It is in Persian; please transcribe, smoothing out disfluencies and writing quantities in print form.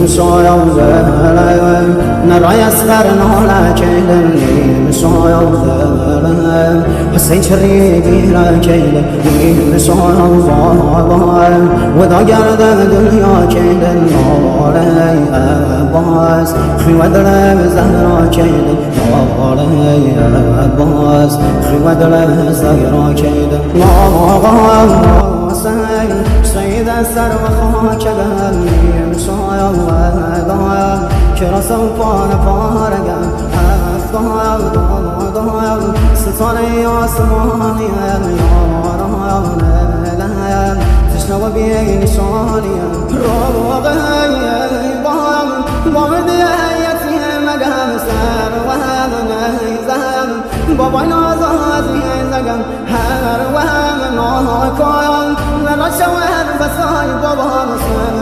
مسایاوزه نرای اسقر نالا کیلم مسایاوزه حسین چری گیره کیلم مسایاوزه ودا گرده دنیا کیلم نالی عباس خیوه دلم زهرا کیلم نالی عباس خیوه دلم زهرا کیلم سيد السر وخاك بهمي مشايا وضايا كرا سوفان فارقا أفضايا وضايا ستاني عصماني يا رايا ونلايا تشنو بيني شانيا روغي بام بامدي هيتي مقام سر وهم نهيزم بابا نازازي زقم هر وهم ناكايا شوهر بسای بابا مسلم